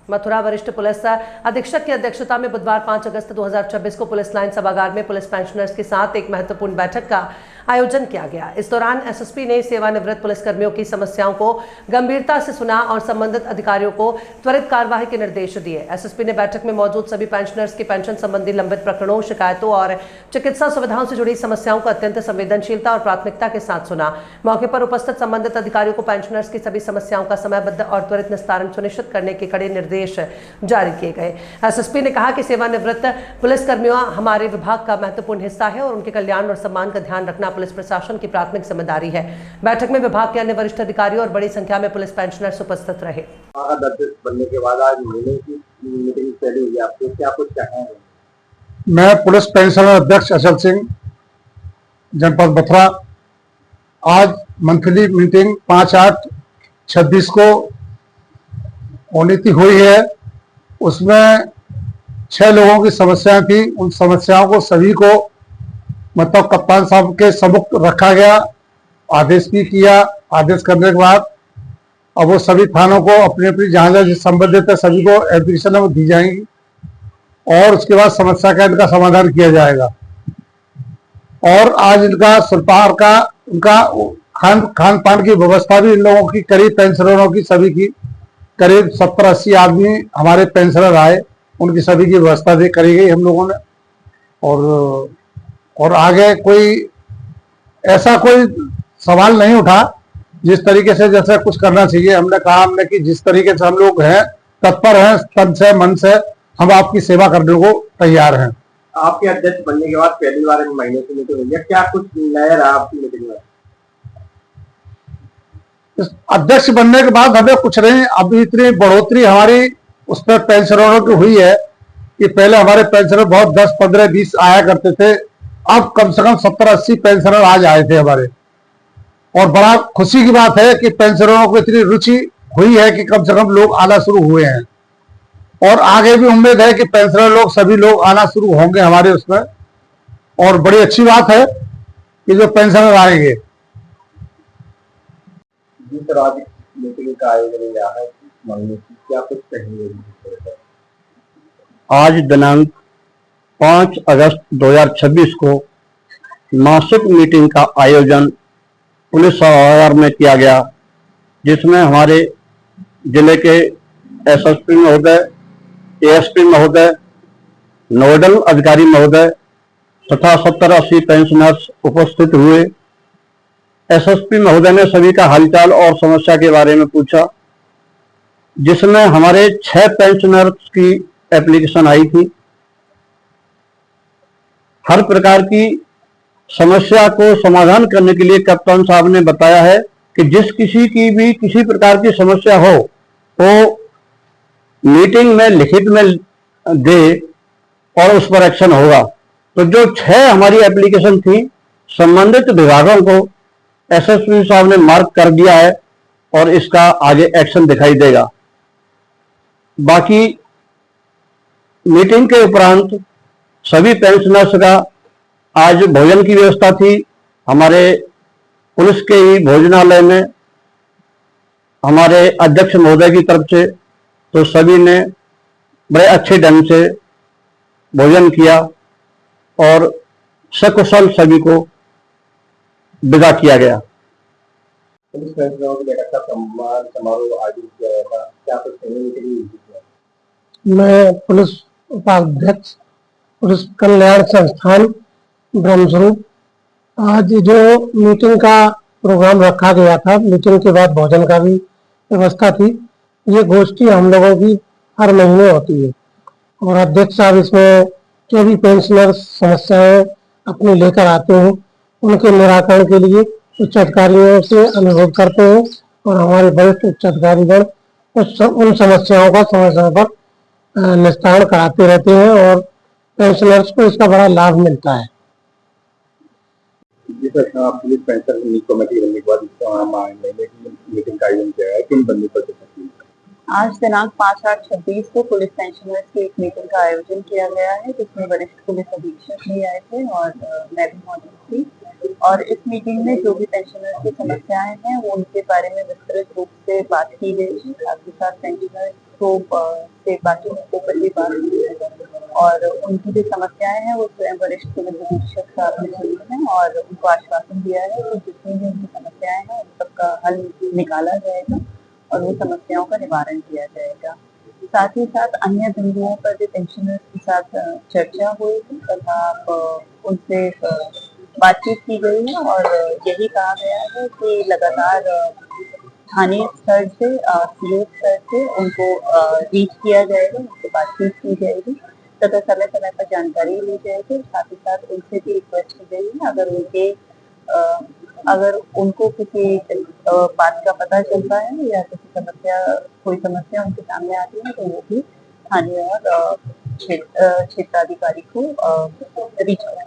मथुरा वरिष्ठ पुलिस अधीक्षक की अध्यक्षता में बुधवार 5 अगस्त 2026 को पुलिस लाइन सभागार में पुलिस पेंशनर्स के साथ एक महत्वपूर्ण बैठक का आयोजन किया गया। इस दौरान एसएसपी ने सेवानिवृत्त पुलिसकर्मियों की समस्याओं को गंभीरता से सुना और संबंधित अधिकारियों को त्वरित कार्यवाही के निर्देश दिए। एसएसपी ने बैठक में मौजूद सभी पेंशनर्स की पेंशन संबंधी लंबित प्रकरणों, शिकायतों और चिकित्सा सुविधाओं से जुड़ी समस्याओं को अत्यंत संवेदनशीलता और प्राथमिकता के साथ सुना। मौके पर उपस्थित संबंधित अधिकारियों को पेंशनर्स की सभी समस्याओं का समयबद्ध और त्वरित निस्तारण सुनिश्चित करने के कड़े निर्देश जारी किए गए। एसएसपी ने कहा कि सेवानिवृत्त पुलिसकर्मियों हमारे विभाग का महत्वपूर्ण हिस्सा है और उनके कल्याण और सम्मान का ध्यान रखना पुलिस प्रशासन की प्राथमिक जिम्मेदारी है। बैठक में विभाग के अन्य वरिष्ठ अधिकारियों और बड़ी संख्या में पुलिस पेंशनर्स उपस्थित रहे। बनने के बाद आज महीने की मीटिंग चली हुई, आपको क्या कुछ कहना है? मैं पुलिस पेंशनर अध्यक्ष अचल सिंह, जनपद मथुरा। आज मंथली मीटिंग 5/8/26 को होनी थी, हुई है। उसमें 6 लोगों की समस्याएं थी। उन समस्याओं को सभी को मतलब कप्तान साहब के सम्मुख रखा गया, आदेश भी किया। आदेश करने के बाद अब वो सभी थानों को अपनी अपनी जहां जहां संबंधित है सभी को एप्लीकेशन दी जाएंगी और उसके बाद समस्या का इनका समाधान किया जाएगा। और आज इनका सुल्पार का उनका खान पान की व्यवस्था भी इन लोगों की करीब पेंशनरों की सभी की करीब 70-80 आदमी हमारे पेंशनर आए, उनकी सभी की व्यवस्था करी गई हम लोगों ने। और आगे कोई ऐसा कोई सवाल नहीं उठा जिस तरीके से जैसे कुछ करना चाहिए। हमने कहा कि जिस तरीके से हम लोग हैं तत्पर हैं, तन से मन से हम आपकी सेवा करने को तैयार हैं। आपके अध्यक्ष बनने के बाद पहली बार महीने की मीटिंग हुई है, क्या कुछ नया रहा आपकी मीटिंग में? अध्यक्ष बनने के बाद हमें कुछ नहीं, अभी इतनी बढ़ोतरी हमारी उस पर पेंशनरों की हुई है कि पहले हमारे पेंशनर बहुत 10, 15, 20 आया करते थे, अब कम से कम 70-80 पेंशनर आज आए थे हमारे। और बड़ा खुशी की बात है कि पेंशनरों को इतनी रुचि हुई है कि कम से कम लोग आना शुरू हुए हैं और आगे भी उम्मीद है कि पेंशनर लोग सभी लोग आना शुरू होंगे हमारे उसमें। और बड़ी अच्छी बात है कि जो पेंशनर आएंगे। जिस तरह मीटिंग का आयोजन किया है, क्या कुछ कहेंगे? आज दिनांक 5 अगस्त 2026 को मासिक मीटिंग का आयोजन पुलिस सभागार में किया गया, जिसमें हमारे जिले के एसएसपी महोदय, एएसपी महोदय, नोडल अधिकारी महोदय तथा 70-80 पेंशनर्स उपस्थित हुए। एसएसपी महोदय ने सभी का हालचाल और समस्या के बारे में पूछा, जिसमें हमारे 6 पेंशनर्स की एप्लीकेशन आई थी। हर प्रकार की समस्या को समाधान करने के लिए कप्तान साहब ने बताया है कि जिस किसी की भी किसी प्रकार की समस्या हो वो मीटिंग में लिखित में दे और उस पर एक्शन होगा। तो जो 6 हमारी एप्लीकेशन थी, संबंधित विभागों को एसएसपी साहब ने मार्क कर दिया है और इसका आगे एक्शन दिखाई देगा। बाकी मीटिंग के उपरांत सभी पेंशनर्स का आज भोजन की व्यवस्था थी हमारे पुलिस के ही भोजनालय में हमारे अध्यक्ष महोदय की तरफ से। तो सभी ने बड़े अच्छे ढंग से भोजन किया और सकुशल सभी को विदा किया गया। पुलिस पेंशनरों की बैठक का सम्मान समारोह आयोजित किया गया था, क्या कुछ कहने के लिए? मैं पुलिस उपाध्यक्ष पुलिस कल्याण संस्थान ब्रह्मस्वरूप। आज जो मीटिंग का प्रोग्राम रखा गया था, मीटिंग के बाद भोजन का भी व्यवस्था थी। ये गोष्ठी हम लोगों की हर महीने होती है और अध्यक्ष साहब इसमें जो भी पेंशनर समस्याएं अपनी लेकर आते हैं उनके निराकरण के लिए उच्च अधिकारियों से अनुरोध करते हैं और हमारे वरिष्ठ उच्च अधिकारीगण उन समस्याओं का समय समय पर निस्तारण कराते रहते हैं और पेंशनर्स को इसका बड़ा लाभ मिलता है। जी सर, पुलिस पेंशन कमेटी बनने के बाद मीटिंग का आयोजन किया है, किन बंदी पर? आज दिनांक 5/8/26 को पुलिस पेंशनर्स की एक मीटिंग का आयोजन किया गया है, जिसमें वरिष्ठ पुलिस अधीक्षक भी आए थे और मैं भी मौजूद थी। और इस मीटिंग में जो भी पेंशनर्स की समस्याएं हैं वो उनके बारे में विस्तृत रूप से बात की गई। साथ ही साथ पेंशनर्स को उनसे बाकी मुद्दों पर भी बात की है और उनकी जो समस्याएं हैं वो स्वयं वरिष्ठ पुलिस अधीक्षक साहब ने सुनी है और उनको आश्वासन दिया है कि जितनी भी उनकी समस्याएं हैं उन सबका हल निकाला जाएगा और वो समस्याओं का निवारण किया जाएगा। साथ ही साथ अन्य बिंदुओं पर भी पेंशनर्स के साथ चर्चा हुई थी तथा उनसे बातचीत की गई है और यही कहा गया है कि लगातार स्थानीय स्तर से सीओ स्तर से उनको रीच किया जाएगा, उनसे बातचीत की जाएगी तथा समय समय पर जानकारी ली जाएगी। साथ ही साथ उनसे भी रिक्वेस्ट की गई है अगर उनको किसी बात का पता चलता है या कोई समस्या उनके सामने आती है तो वो भी स्थानीय और क्षेत्राधिकारी को रीच करें।